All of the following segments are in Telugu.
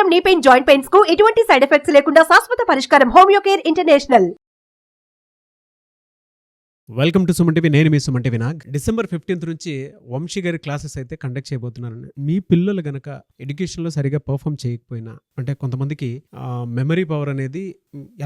వాతం, నీ పెయిన్, జాయింట్ పెయిన్స్ కు ఎటువంటి సైడ్ ఎఫెక్ట్స్ లేకుండా శాశ్వత పరిష్కారం homeo care international. Welcome to Suman TV. నేను మీ Suman TV Nag. December 15th నుంచి వంశీ గారి క్లాసెస్ అయితే కండక్ట్ చేయబోతున్నారండి. మీ పిల్లలు గనక ఎడ్యుకేషన్లో సరిగా పర్ఫామ్ చేయకపోయినా, అంటే కొంతమందికి మెమరీ పవర్ అనేది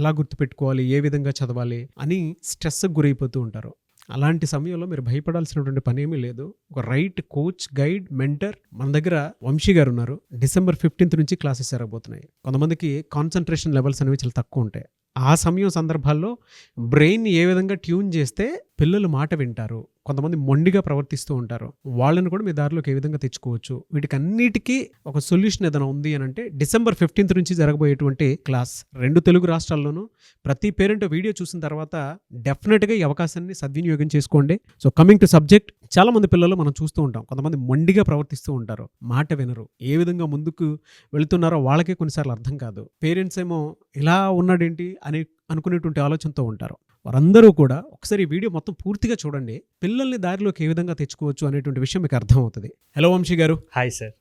ఎలా గుర్తుపెట్టుకోవాలి, ఏ విధంగా చదవాలి అని స్ట్రెస్కి గురైపోతూ ఉంటారు. అలాంటి సమయంలో మీరు భయపడాల్సినటువంటి పని ఏమీ లేదు. ఒక రైట్ కోచ్, గైడ్, మెంటర్ మన దగ్గర వంశీ గారు ఉన్నారు. December 15th నుంచి క్లాసెస్ జరగబోతున్నాయి. కొంతమందికి కాన్సన్ట్రేషన్ లెవెల్స్ అనేవి చాలా తక్కువ ఉంటాయి. ఆ సందర్భాల్లో బ్రెయిన్ ఏ విధంగా ట్యూన్ చేస్తే పిల్లలు మాట వింటారు, కొంతమంది మొండిగా ప్రవర్తిస్తూ ఉంటారు, వాళ్ళని కూడా మీ దారిలోకి ఏ విధంగా తెచ్చుకోవచ్చు, వీటికి అన్నిటికీ ఒక సొల్యూషన్ ఏదైనా ఉంది అని అంటే December 15th నుంచి జరగబోయేటువంటి క్లాస్ 2 తెలుగు రాష్ట్రాల్లోనూ ప్రతి పేరెంట్ వీడియో చూసిన తర్వాత డెఫినెట్గా ఈ అవకాశాన్ని సద్వినియోగం చేసుకోండి. సో కమింగ్ టు సబ్జెక్ట్, చాలా మంది పిల్లలు మనం చూస్తూ ఉంటాం, కొంతమంది మొండిగా ప్రవర్తిస్తూ ఉంటారు, మాట వినరు, ఏ విధంగా ముందుకు వెళుతున్నారో వాళ్ళకే కొన్నిసార్లు అర్థం కాదు. పేరెంట్స్ ఏమో ఇలా ఉన్నాడేంటి అని అనుకునేటువంటి ఆలోచనతో ఉంటారు. వారందరూ కూడా ఒకసారి ఈ వీడియో మొత్తం పూర్తిగా చూడండి. పిల్లల్ని దారిలోకి ఏ విధంగా తెచ్చుకోవచ్చు అనేటువంటి విషయం మీకు అర్థమవుతుంది. హలో వంశీ గారు. Hi sir.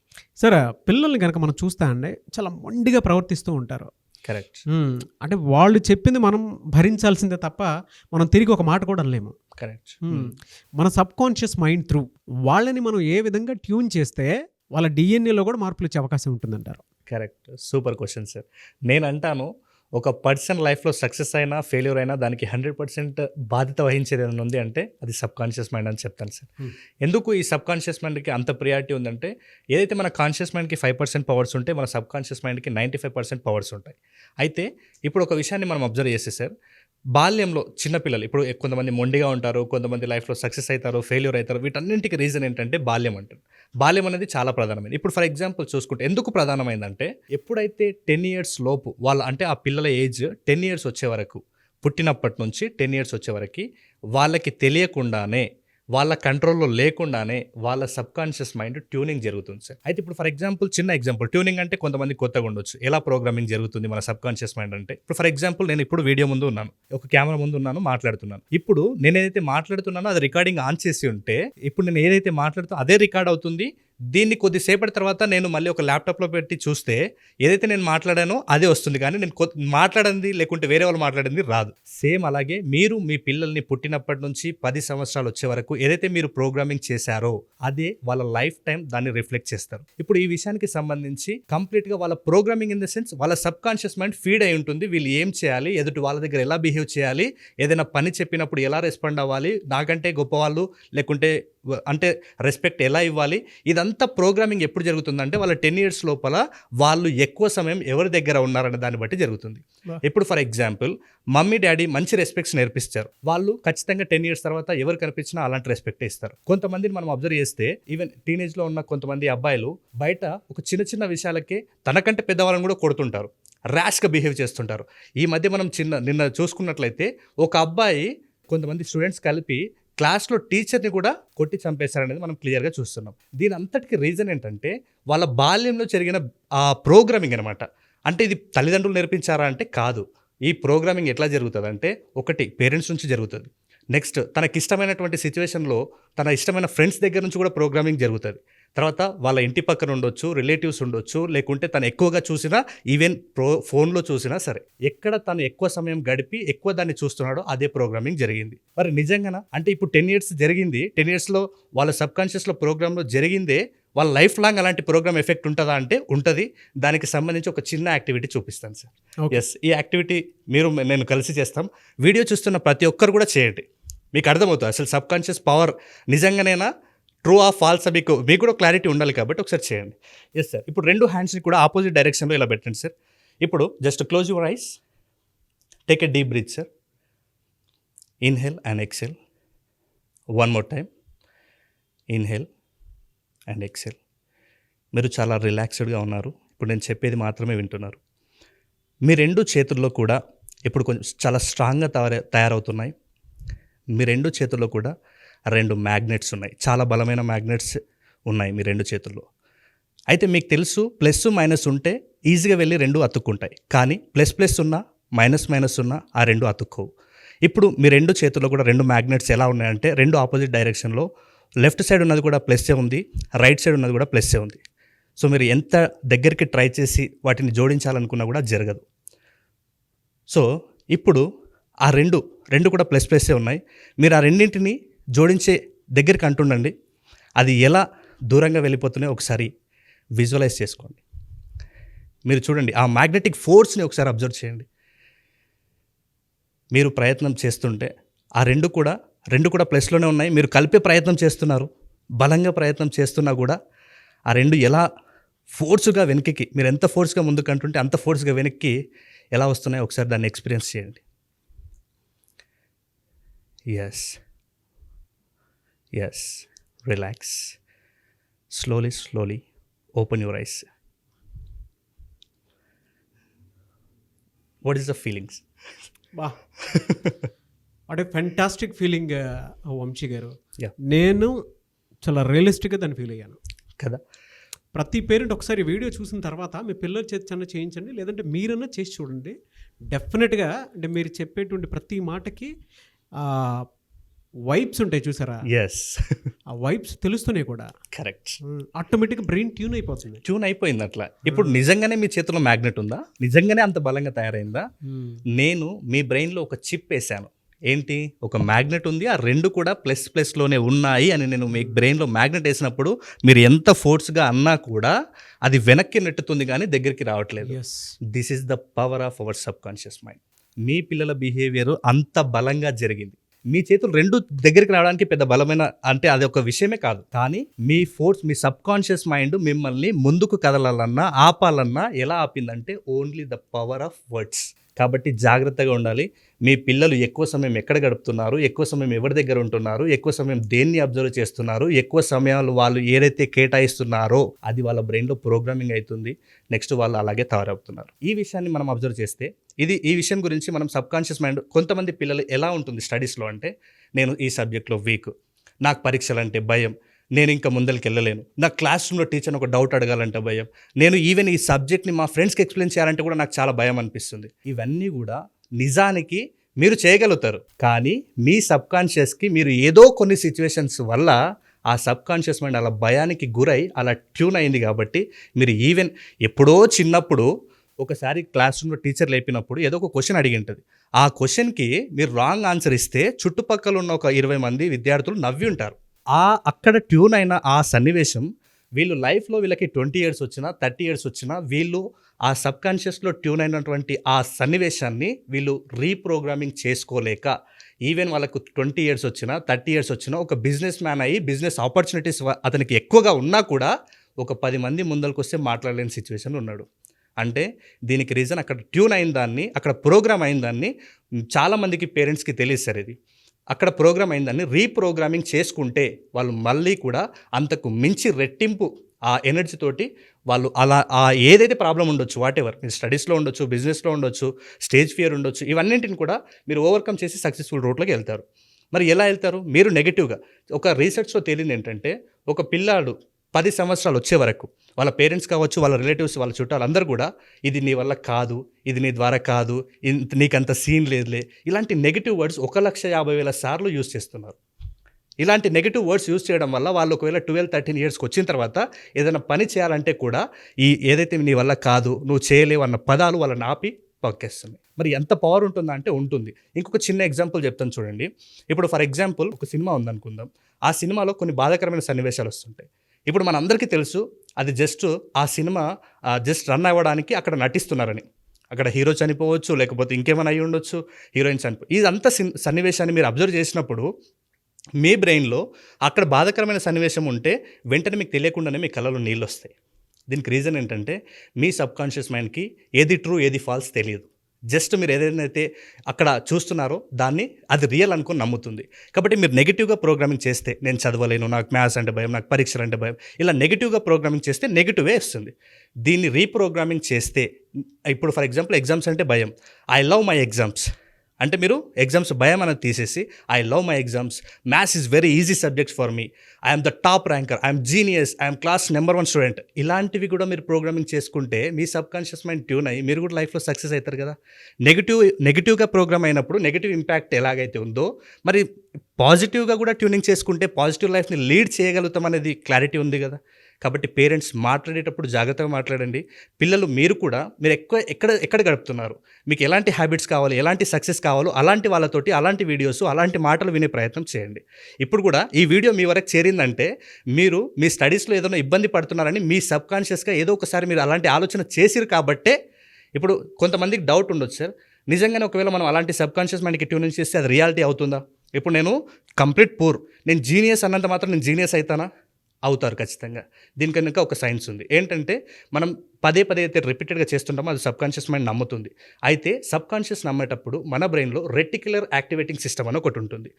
సార్, పిల్లల్ని కనుక మనం చూస్తా అండి చాలా మొండిగా ప్రవర్తిస్తూ ఉంటారు. కరెక్ట్. అంటే వాళ్ళు చెప్పింది మనం భరించాల్సిందే తప్ప మనం తిరిగి ఒక మాట కూడా అనలేము. కరెక్ట్. మన సబ్ కాన్షియస్ మైండ్ త్రూ వాళ్ళని మనం ఏ విధంగా ట్యూన్ చేస్తే వాళ్ళ డిఎన్ఏలో కూడా మార్పులు వచ్చే అవకాశం ఉంటుందంటారు. కరెక్ట్. Super question sir. నేను అంటాను, ఒక పర్సన్ లైఫ్లో సక్సెస్ అయినా ఫెయిల్యూర్ అయినా దానికి 100% బాధ్యత వహించేది ఏమైనా ఉంది అంటే అది సబ్ కాన్షియస్ మైండ్ అని చెప్తాను సార్. ఎందుకు ఈ సబ్ కాన్షియస్ మైండ్కి అంత ప్రియారిటీ ఉందంటే, ఏదైతే మన కాన్షియస్ మైండ్కి 5% పవర్స్ ఉంటే మన సబ్ కాన్షియస్ మైండ్కి 95% పవర్స్ ఉంటాయి. అయితే ఇప్పుడు ఒక విషయాన్ని మనం అబ్జర్వ్ చేస్తే సార్, బాల్యంలో చిన్నపిల్లలు ఇప్పుడు కొంతమంది మొండిగా ఉంటారు, కొంతమంది లైఫ్లో సక్సెస్ అవుతారు, ఫెయిల్యూర్ అవుతారు. వీటన్నింటికి రీజన్ ఏంటంటే బాల్యం అంటారు. బాల్యం అనేది చాలా ప్రధానమైనది. ఇప్పుడు ఫర్ ఎగ్జాంపుల్ చూసుకుంటే ఎందుకు ప్రధానమైందంటే, ఎప్పుడైతే 10 years లోపు వాళ్ళ అంటే ఆ పిల్లల ఏజ్ 10 years వచ్చే వరకు, పుట్టినప్పటి నుంచి 10 years వచ్చే వరకు వాళ్ళకి తెలియకుండానే, వాళ్ళ కంట్రోల్లో లేకుండానే వాళ్ళ సబ్ కాన్షియస్ మైండ్ ట్యూనింగ్ జరుగుతుంది సార్. అయితే ఇప్పుడు ఫర్ ఎగ్జాంపుల్, చిన్న ఎగ్జాంపుల్, ట్యూనింగ్ అంటే కొంతమంది కొత్తగా ఉండొచ్చు, ఎలా ప్రోగ్రామింగ్ జరుగుతుంది మన సబ్ కాన్షియస్ మైండ్ అంటే. ఇప్పుడు ఫర్ ఎగ్జాంపుల్, నేను ఇప్పుడు వీడియో ముందు ఉన్నాను, ఒక కెమెరా ముందు ఉన్నాను, మాట్లాడుతున్నాను. ఇప్పుడు నేను ఏదైతే మాట్లాడుతున్నానో అది రికార్డింగ్ ఆన్ చేసి ఉంటే, ఇప్పుడు నేను ఏదైతే మాట్లాడుతానో అదే రికార్డ్ అవుతుంది. దీన్ని కొద్దిసేపటి తర్వాత నేను మళ్ళీ ఒక ల్యాప్టాప్లో పెట్టి చూస్తే ఏదైతే నేను మాట్లాడానో అదే వస్తుంది, కానీ నేను మాట్లాడింది లేకుంటే వేరే వాళ్ళు మాట్లాడింది రాదు. సేమ్ అలాగే మీరు మీ పిల్లల్ని పుట్టినప్పటి నుంచి 10 సంవత్సరాలు వచ్చే వరకు ఏదైతే మీరు ప్రోగ్రామింగ్ చేశారో అదే వాళ్ళ లైఫ్ టైం దాన్ని రిఫ్లెక్ట్ చేస్తారు. ఇప్పుడు ఈ విషయానికి సంబంధించి కంప్లీట్గా వాళ్ళ ప్రోగ్రామింగ్ ఇన్ ద సెన్స్ వాళ్ళ సబ్ కాన్షియస్ మైండ్ ఫీడ్ అయి ఉంటుంది. వీళ్ళు ఏం చేయాలి, ఎదుటి వాళ్ళ దగ్గర ఎలా బిహేవ్ చేయాలి, ఏదైనా పని చెప్పినప్పుడు ఎలా రెస్పాండ్ అవ్వాలి, నాకంటే గొప్పవాళ్ళు లేకుంటే అంటే రెస్పెక్ట్ ఎలా ఇవ్వాలి, ఇదంతా ప్రోగ్రామింగ్ ఎప్పుడు జరుగుతుందంటే వాళ్ళ 10 years లోపల వాళ్ళు ఎక్కువ సమయం ఎవరి దగ్గర ఉన్నారనే దాన్ని బట్టి జరుగుతుంది. ఇప్పుడు ఫర్ ఎగ్జాంపుల్, మమ్మీ డాడీ మంచి రెస్పెక్ట్స్ నేర్పిస్తారు, వాళ్ళు ఖచ్చితంగా 10 years తర్వాత ఎవరు కనిపించినా అలాంటి రెస్పెక్ట్ ఇస్తారు. కొంతమందిని మనం అబ్జర్వ్ చేస్తే ఈవెన్ టీనేజ్లో ఉన్న కొంతమంది అబ్బాయిలు బయట ఒక చిన్న చిన్న విషయాలకే తనకంటే పెద్దవాళ్ళని కూడా కొడుతుంటారు, ర్యాష్గా బిహేవ్ చేస్తుంటారు. ఈ మధ్య మనం నిన్న చూసుకున్నట్లయితే ఒక అబ్బాయి కొంతమంది స్టూడెంట్స్ కలిపి క్లాస్లో టీచర్ని కూడా కొట్టి చంపేశారనేది మనం క్లియర్గా చూస్తున్నాం. దీని అంతటికి రీజన్ ఏంటంటే వాళ్ళ బాల్యంలో జరిగిన ఆ ప్రోగ్రామింగ్ అనమాట. అంటే ఇది తల్లిదండ్రులు నేర్పించారా అంటే కాదు. ఈ ప్రోగ్రామింగ్ ఎట్లా జరుగుతుంది అంటే, ఒకటి పేరెంట్స్ నుంచి జరుగుతుంది, నెక్స్ట్ తనకిష్టమైనటువంటి సిచ్యువేషన్లో తన ఇష్టమైన ఫ్రెండ్స్ దగ్గర నుంచి కూడా ప్రోగ్రామింగ్ జరుగుతుంది, తర్వాత వాళ్ళ ఇంటి పక్కన ఉండొచ్చు, రిలేటివ్స్ ఉండొచ్చు, లేకుంటే తను ఎక్కువగా చూసినా ఈవెన్ ఫోన్లో చూసినా సరే, ఎక్కడ తను ఎక్కువ సమయం గడిపి ఎక్కువ దాన్ని చూస్తున్నాడో అదే ప్రోగ్రామింగ్ జరిగింది. మరి నిజంగానా అంటే ఇప్పుడు 10 years జరిగింది, 10 yearsలో వాళ్ళ సబ్ కాన్షియస్లో ప్రోగ్రాంలో జరిగిందే వాళ్ళ లైఫ్ లాంగ్ అలాంటి ప్రోగ్రామ్ ఎఫెక్ట్ ఉంటుందా అంటే ఉంటుంది. దానికి సంబంధించి ఒక చిన్న యాక్టివిటీ చూపిస్తాను సార్. ఎస్, ఈ యాక్టివిటీ నేను కలిసి చేస్తాం. వీడియో చూస్తున్న ప్రతి ఒక్కరు కూడా చేయండి, మీకు అర్థమవుతుంది అసలు సబ్ కాన్షియస్ పవర్ నిజంగానేనా, ట్రూ ఆ ఫాల్సా, మీకు కూడా క్లారిటీ ఉండాలి కాబట్టి ఒకసారి చేయండి. Yes sir. ఇప్పుడు 2 హ్యాండ్స్ని కూడా ఆపోజిట్ డైరెక్షన్లో ఇలా పెట్టండి సార్. ఇప్పుడు just close your eyes, take a deep breath sir. Inhale and exhale. One more time. Inhale and exhale. మీరు చాలా రిలాక్స్డ్గా ఉన్నారు, ఇప్పుడు నేను చెప్పేది మాత్రమే వింటున్నారు. మీ 2 చేతుల్లో కూడా ఇప్పుడు కొంచెం చాలా స్ట్రాంగ్గా తయారవుతున్నాయి. మీ 2 చేతుల్లో కూడా 2 మ్యాగ్నెట్స్ ఉన్నాయి, చాలా బలమైన మ్యాగ్నెట్స్ ఉన్నాయి మీ 2 చేతుల్లో. అయితే మీకు తెలుసు, ప్లస్ మైనస్ ఉంటే ఈజీగా వెళ్ళి 2 అతుక్కుంటాయి, కానీ ప్లస్ ఉన్నా మైనస్ ఉన్నా ఆ 2 అతుక్కోవు. ఇప్పుడు మీ 2 చేతుల్లో కూడా 2 మ్యాగ్నెట్స్ ఎలా ఉన్నాయంటే, 2 ఆపోజిట్ డైరెక్షన్లో, లెఫ్ట్ సైడ్ ఉన్నది కూడా ప్లస్సే ఉంది, రైట్ సైడ్ ఉన్నది కూడా ప్లస్సే ఉంది. సో మీరు ఎంత దగ్గరికి ట్రై చేసి వాటిని జోడించాలనుకున్నా కూడా జరగదు. సో ఇప్పుడు ఆ రెండు కూడా ప్లస్ ప్లస్సే ఉన్నాయి. మీరు ఆ రెండింటిని జోడించే దగ్గరికి అంటుండండి. అది ఎలా దూరంగా వెళ్ళిపోతున్నాయో ఒకసారి విజువలైజ్ చేసుకోండి. మీరు చూడండి, ఆ మ్యాగ్నెటిక్ ఫోర్స్ని ఒకసారి అబ్జర్వ్ చేయండి. మీరు ప్రయత్నం చేస్తుంటే ఆ రెండు కూడా ప్లస్లోనే ఉన్నాయి. మీరు కలిపే ప్రయత్నం చేస్తున్నారు, బలంగా ప్రయత్నం చేస్తున్నా కూడా ఆ రెండు ఎలా ఫోర్స్గా వెనక్కి, మీరు ఎంత ఫోర్స్గా ముందుకు అంటుంటే అంత ఫోర్స్గా వెనక్కి ఎలా వస్తున్నాయో ఒకసారి దాన్ని ఎక్స్పీరియన్స్ చేయండి. Yes relax, slowly open your eyes. What is the feelings? బా అంటే ఫెంటాస్టిక్ ఫీలింగ్ వంశీ గారు. Yeah. నేను చాలా రియలిస్టిక్గా దాన్ని ఫీల్ అయ్యాను కదా. ప్రతి పేరెంట్ ఒకసారి వీడియో చూసిన తర్వాత మీ పిల్లల చేతి చేయించండి, లేదంటే మీరన్నా చేసి చూడండి. డెఫినెట్గా అంటే మీరు చెప్పేటువంటి ప్రతి మాటకి వైబ్స్ ఉంటాయి చూసారా, ఎస్ ఆ వైబ్స్ తెలుస్తున్నాయి కూడా. కరెక్ట్. ఆటోమేటిక్గా బ్రెయిన్ ట్యూన్ అయిపోతుంది. ట్యూన్ అయిపోయింది అట్లా. ఇప్పుడు నిజంగానే మీ చేతిలో మ్యాగ్నెట్ ఉందా? నిజంగానే అంత బలంగా తయారైందా? నేను మీ బ్రెయిన్లో ఒక చిప్ వేసాను. ఏంటి? ఒక మ్యాగ్నెట్ ఉంది, ఆ రెండు కూడా ప్లస్లోనే ఉన్నాయి అని నేను మీ బ్రెయిన్లో మ్యాగ్నెట్ వేసినప్పుడు మీరు ఎంత ఫోర్స్గా అన్నా కూడా అది వెనక్కి నెట్టుతుంది కానీ దగ్గరికి రావట్లేదు. This is the power of our subconscious mind. మీ పిల్లల బిహేవియర్ అంత బలంగా జరిగింది. మీ చేతులు రెండు దగ్గరికి రావడానికి పెద్ద బలమైన అంటే అది ఒక విషయమే కాదు, కానీ మీ ఫోర్స్, మీ సబ్ కాన్షియస్ మైండ్ మిమ్మల్ని ముందుకు కదలాలన్నా ఆపాలన్నా ఎలా ఆపిందంటే only the power of words. కాబట్టి జాగ్రత్తగా ఉండాలి. మీ పిల్లలు ఎక్కువ సమయం ఎక్కడ గడుపుతున్నారు, ఎక్కువ సమయం ఎవరి దగ్గర ఉంటున్నారు, ఎక్కువ సమయం దేన్ని అబ్జర్వ్ చేస్తున్నారు, ఎక్కువ సమయాలు వాళ్ళు ఏదైతే కేటాయిస్తున్నారో అది వాళ్ళ బ్రెయిన్లో ప్రోగ్రామింగ్ అవుతుంది. నెక్స్ట్ వాళ్ళు అలాగే తయారవుతున్నారు. ఈ విషయాన్ని మనం అబ్జర్వ్ చేస్తే ఈ విషయం గురించి మనం సబ్ కాన్షియస్ మైండ్, కొంతమంది పిల్లలు ఎలా ఉంటుంది స్టడీస్లో అంటే, నేను ఈ సబ్జెక్ట్లో వీక్, నాకు పరీక్షలు అంటే భయం, నేను ఇంకా ముందరికి వెళ్ళలేను, నాకు క్లాస్ రూమ్లో టీచర్ని ఒక డౌట్ అడగాలంటే భయం, నేను ఈవెన్ ఈ సబ్జెక్ట్ని మా ఫ్రెండ్స్కి ఎక్స్ప్లెయిన్ చేయాలంటే కూడా నాకు చాలా భయం అనిపిస్తుంది. ఇవన్నీ కూడా నిజానికి మీరు చేయగలుగుతారు, కానీ మీ సబ్ కాన్షియస్కి మీరు ఏదో కొన్ని సిచ్యువేషన్స్ వల్ల ఆ సబ్ కాన్షియస్ మైండ్ అలా భయానికి గురై అలా ట్యూన్ అయింది. కాబట్టి మీరు ఈవెన్ ఎప్పుడో చిన్నప్పుడు ఒకసారి క్లాస్ రూమ్లో టీచర్ లేపినప్పుడు ఏదో ఒక క్వశ్చన్ అడిగి ఉంటుంది. ఆ క్వశ్చన్కి మీరు రాంగ్ ఆన్సర్ ఇస్తే చుట్టుపక్కల ఉన్న ఒక 20 మంది విద్యార్థులు నవ్వి ఉంటారు. అక్కడ ట్యూన్ అయిన ఆ సన్నివేశం వీళ్ళు లైఫ్లో వీళ్ళకి 20 years వచ్చినా 30 years వచ్చినా వీళ్ళు ఆ సబ్ కాన్షియస్లో ట్యూన్ అయినటువంటి ఆ సన్నివేశాన్ని వీళ్ళు రీప్రోగ్రామింగ్ చేసుకోలేక, ఈవెన్ వాళ్ళకు 20 years వచ్చినా 30 years వచ్చినా ఒక బిజినెస్ మ్యాన్ అయ్యి బిజినెస్ ఆపర్చునిటీస్ అతనికి ఎక్కువగా ఉన్నా కూడా ఒక 10 మంది ముందరికి వస్తే మాట్లాడలేని సిచ్యువేషన్ ఉన్నాడు. అంటే దీనికి రీజన్ అక్కడ ట్యూన్ అయిన దాన్ని, అక్కడ ప్రోగ్రామ్ అయిన దాన్ని చాలామందికి పేరెంట్స్కి తెలియదు సార్. ఇది అక్కడ ప్రోగ్రామ్ అయిందని రీప్రోగ్రామింగ్ చేసుకుంటే వాళ్ళు మళ్ళీ కూడా అంతకు మించి రెట్టింపు ఆ ఎనర్జీ తోటి వాళ్ళు అలా ఏదైతే ప్రాబ్లం ఉండొచ్చు, వాట్ ఎవర్, మీరు స్టడీస్లో ఉండొచ్చు, బిజినెస్లో ఉండొచ్చు, స్టేజ్ ఫియర్ ఉండొచ్చు, ఇవన్నింటిని కూడా మీరు ఓవర్కమ్ చేసి సక్సెస్ఫుల్ రూట్లోకి వెళ్తారు. మరి ఎలా వెళ్తారు? మీరు నెగిటివ్గా, ఒక రీసెర్చ్లో తేలింది ఏంటంటే, ఒక పిల్లాడు 10 సంవత్సరాలు వచ్చే వరకు వాళ్ళ పేరెంట్స్ కావచ్చు, వాళ్ళ రిలేటివ్స్, వాళ్ళ చుట్టాలు అందరూ కూడా ఇది నీ వల్ల కాదు, ఇది నీ ద్వారా కాదు, నీకంత సీన్ లేదులే, ఇలాంటి నెగిటివ్ వర్డ్స్ 1,50,000 సార్లు యూజ్ చేస్తున్నారు. ఇలాంటి నెగిటివ్ వర్డ్స్ యూజ్ చేయడం వల్ల వాళ్ళు ఒకవేళ 12-13 yearsకి వచ్చిన తర్వాత ఏదైనా పని చేయాలంటే కూడా ఏదైతే నీ వల్ల కాదు, నువ్వు చేయలేవు అన్న పదాలు వాళ్ళని ఆపి పక్కేస్తున్నాయి. మరి ఎంత పవర్ ఉంటుందా అంటే ఉంటుంది. ఇంకొక చిన్న ఎగ్జాంపుల్ చెప్తాను చూడండి. ఇప్పుడు ఫర్ ఎగ్జాంపుల్ ఒక సినిమా ఉందనుకుందాం. ఆ సినిమాలో కొన్ని బాధాకరమైన సన్నివేశాలు వస్తుంటాయి. ఇప్పుడు మనందరికీ తెలుసు అది ఆ సినిమా రన్ అవ్వడానికి అక్కడ నటిస్తున్నారని. అక్కడ హీరో చనిపోవచ్చు, లేకపోతే ఇంకేమైనా అయ్యి ఉండొచ్చు, హీరోయిన్ ఇదంతా సన్నివేశాన్ని మీరు అబ్జర్వ్ చేసినప్పుడు మీ బ్రెయిన్లో అక్కడ బాధాకరమైన సన్నివేశం ఉంటే వెంటనే మీకు తెలియకుండానే మీ కళ్ళలో నీళ్ళు వస్తాయి. దీనికి రీజన్ ఏంటంటే, మీ సబ్ కాన్షియస్ మైండ్కి ఏది ట్రూ ఏది ఫాల్స్ తెలియదు. జస్ట్ మీరు ఏదైతే అక్కడ చూస్తున్నారో దాన్ని అది రియల్ అనుకుని నమ్ముతుంది. కాబట్టి మీరు నెగిటివ్గా ప్రోగ్రామింగ్ చేస్తే, నేను చదవలేను, నాకు మ్యాథ్స్ అంటే భయం, నాకు పరీక్షలు అంటే భయం, ఇలా నెగిటివ్గా ప్రోగ్రామింగ్ చేస్తే నెగిటివే వస్తుంది. దీన్ని రీప్రోగ్రామింగ్ చేస్తే, ఇప్పుడు ఫర్ ఎగ్జాంపుల్ ఎగ్జామ్స్ అంటే భయం, ఐ లవ్ మై ఎగ్జామ్స్ అంటే మీరు ఎగ్జామ్స్ భయం అనేది తీసేసి I love my exams, maths is very easy subjects for me, I'm the top ranker, I'm genius, I'm class number 1 student, ఇలాంటివి కూడా మీరు ప్రోగ్రామింగ్ చేసుకుంటే మీ సబ్ కాన్షియస్ మైండ్ ట్యూన్ అయ్యి మీరు కూడా లైఫ్లో సక్సెస్ అవుతారు కదా. నెగిటివ్గా ప్రోగ్రామ్ అయినప్పుడు నెగిటివ్ ఇంపాక్ట్ ఎలాగైతే ఉందో, మరి పాజిటివ్గా కూడా ట్యూనింగ్ చేసుకుంటే పాజిటివ్ లైఫ్ని లీడ్ చేయగలుగుతాం అనేది క్లారిటీ ఉంది కదా. కాబట్టి పేరెంట్స్ మాట్లాడేటప్పుడు జాగ్రత్తగా మాట్లాడండి. పిల్లలు మీరు ఎక్కడ గడుపుతున్నారు, మీకు ఎలాంటి హ్యాబిట్స్ కావాలి, ఎలాంటి సక్సెస్ కావాలో అలాంటి వాళ్ళతోటి అలాంటి వీడియోస్ అలాంటి మాటలు వినే ప్రయత్నం చేయండి. ఇప్పుడు కూడా ఈ వీడియో మీ వరకు చేరిందంటే మీరు మీ స్టడీస్లో ఏదైనా ఇబ్బంది పడుతున్నారని మీ సబ్కాన్షియస్గా ఏదో ఒకసారి మీరు అలాంటి ఆలోచన చేసిరు కాబట్టే. ఇప్పుడు కొంతమందికి డౌట్ ఉండొచ్చు సార్, నిజంగానే ఒకవేళ మనం అలాంటి సబ్కాన్షియస్ మైండ్కి ట్యూనింగ్ చేస్తే అది రియాలిటీ అవుతుందా? ఇప్పుడు నేను కంప్లీట్ పూర్, నేను జీనియస్ అన్నంత మాత్రం నేను జీనియస్ అవుతానా? అవుతారు ఖచ్చితంగా. దీని కనుక ఒక సైన్స్ ఉంది. ఏంటంటే మనం పదే అయితే రిపీటెడ్గా చేస్తుంటామో అది సబ్కాన్షియస్ మైండ్ నమ్ముతుంది. అయితే సబ్కాన్షియస్ నమ్మేటప్పుడు మన బ్రెయిన్లో రెటిక్యులర్ యాక్టివేటింగ్ సిస్టమ్ అని ఒకటి ఉంటుంది.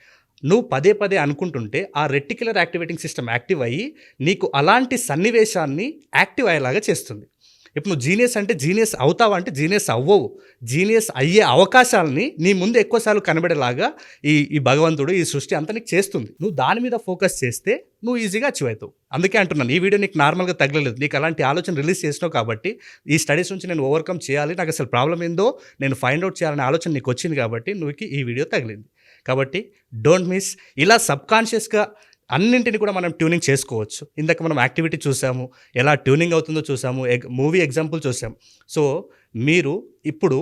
నువ్వు పదే అనుకుంటుంటే ఆ రెటిక్యులర్ యాక్టివేటింగ్ సిస్టమ్ యాక్టివ్ అయ్యి నీకు అలాంటి సన్నివేశాన్ని యాక్టివ్ అయ్యేలాగా చేస్తుంది. ఇప్పుడు నువ్వు జీనియస్ అంటే జీనియస్ అవుతావా అంటే జీనియస్ అవ్వవు. జీనియస్ అయ్యే అవకాశాలని నీ ముందు ఎక్కువసార్లు కనబడేలాగా ఈ భగవంతుడు, ఈ సృష్టి అంతా నీకు చేస్తుంది. నువ్వు దాని మీద ఫోకస్ చేస్తే నువ్వు ఈజీగా అచీవ్ అవుతావు. అందుకే అంటున్నాను, ఈ వీడియో నీకు నార్మల్గా తగలలేదు, నీకు అలాంటి ఆలోచన రిలీజ్ చేసినావు కాబట్టి ఈ స్టడీస్ నుంచి నేను ఓవర్కమ్ చేయాలి, నాకు అసలు ప్రాబ్లం ఏందో నేను ఫైండ్ అవుట్ చేయాలనే ఆలోచన నీకు వచ్చింది కాబట్టి నువ్వుకి ఈ వీడియో తగిలింది. కాబట్టి డోంట్ మిస్. ఇలా సబ్కాన్షియస్గా అన్నింటిని కూడా మనం ట్యూనింగ్ చేసుకోవచ్చు. ఇందాక మనం యాక్టివిటీ చూసాము, ఎలా ట్యూనింగ్ అవుతుందో చూసాము, మూవీ ఎగ్జాంపుల్ చూసాము. సో మీరు ఇప్పుడు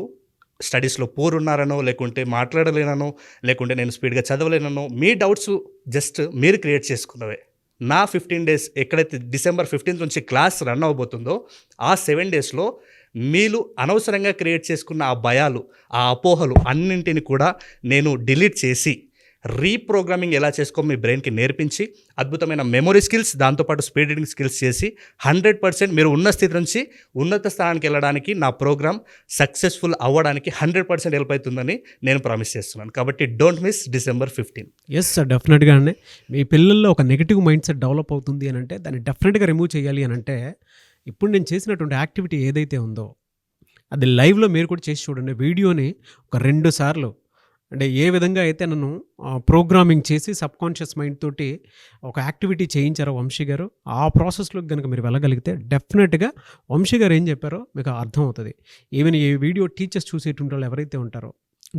స్టడీస్లో పూర్ ఉన్నారనో, లేకుంటే మాట్లాడలేనో, లేకుంటే నేను స్పీడ్గా చదవలేనో, మీ డౌట్స్ జస్ట్ మీరు క్రియేట్ చేసుకున్నవే. నా 15 days ఎక్కడైతే December 15th నుంచి క్లాస్ రన్ అవ్వబోతుందో ఆ 7 daysలో మీరు అనవసరంగా క్రియేట్ చేసుకున్న ఆ భయాలు, ఆ అపోహలు అన్నింటిని కూడా నేను డిలీట్ చేసి రీప్రోగ్రామింగ్ ఎలా చేసుకో మీ బ్రెయిన్కి నేర్పించి అద్భుతమైన మెమొరీ స్కిల్స్, దాంతోపాటు స్పీడ్ రీడింగ్ స్కిల్స్ చేసి 100% మీరు ఉన్న స్థితి నుంచి ఉన్నత స్థానానికి వెళ్ళడానికి నా ప్రోగ్రామ్ సక్సెస్ఫుల్ అవ్వడానికి 100% హెల్ప్ అవుతుందని నేను ప్రామిస్ చేస్తున్నాను. కాబట్టి don't miss December 15. Yes sir, డెఫినెట్గా అండి. మీ పిల్లల్లో ఒక నెగిటివ్ మైండ్ సెట్ డెవలప్ అవుతుంది అని అంటే దాన్ని డెఫినెట్గా రిమూవ్ చేయాలి అని అంటే ఇప్పుడు నేను చేసినటువంటి యాక్టివిటీ ఏదైతే ఉందో అది లైవ్లో మీరు కూడా చేసి చూడండి. వీడియోని ఒక 2 సార్లు, అంటే ఏ విధంగా అయితే నన్ను ప్రోగ్రామింగ్ చేసి సబ్కాన్షియస్ మైండ్ తోటి ఒక యాక్టివిటీ చేయించారో వంశీ గారు, ఆ ప్రాసెస్లోకి కనుక మీరు వెళ్ళగలిగితే డెఫినెట్గా వంశీ గారు ఏం చెప్పారో మీకు అర్థం అవుతుంది. ఈవెన్ ఈ వీడియో టీచర్స్ చూసేటువంటి వాళ్ళు ఎవరైతే ఉంటారో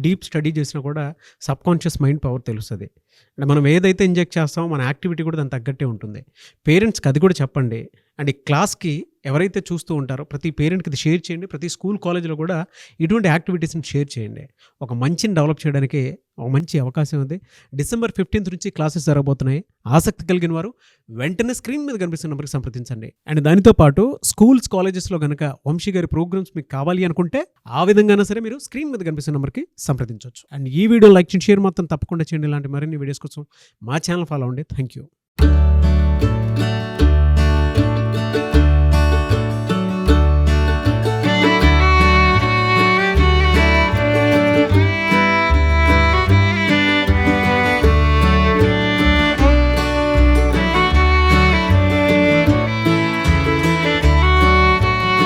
డీప్ స్టడీ చేసినా కూడా సబ్కాన్షియస్ మైండ్ పవర్ తెలుస్తుంది. అంటే మనం ఏదైతే ఇంజెక్ట్ చేస్తామో మన యాక్టివిటీ కూడా దానికి తగ్గట్టే ఉంటుంది. పేరెంట్స్కి అది కూడా చెప్పండి. అండ్ ఈ క్లాస్కి ఎవరైతే చూస్తూ ఉంటారో ప్రతి పేరెంట్కి ఇది షేర్ చేయండి. ప్రతి స్కూల్ కాలేజ్లో కూడా ఇటువంటి యాక్టివిటీస్ని షేర్ చేయండి. ఒక మంచిని డెవలప్ చేయడానికి ఒక మంచి అవకాశం ఉంది. December 15th నుంచి క్లాసెస్ జరగబోతున్నాయి. ఆసక్తి కలిగిన వారు వెంటనే స్క్రీన్ మీద కనిపిస్తున్న నెంబర్కి సంప్రదించండి. అండ్ దానితో పాటు స్కూల్స్ కాలేజెస్లో కనుక వంశీ గారి ప్రోగ్రామ్స్ మీకు కావాలి అనుకుంటే ఆ విధంగానే సరే మీరు స్క్రీన్ మీద కనిపిస్తున్న నెంబర్కి సంప్రదించవచ్చు. అండ్ ఈ వీడియో లైక్ చేయండి, షేర్ మొత్తం తప్పకుండా చేయండి. ఇలాంటి మరిన్ని వీడియోస్ కోసం మా ఛానల్ ఫాలో అవ్వండి. Thank you.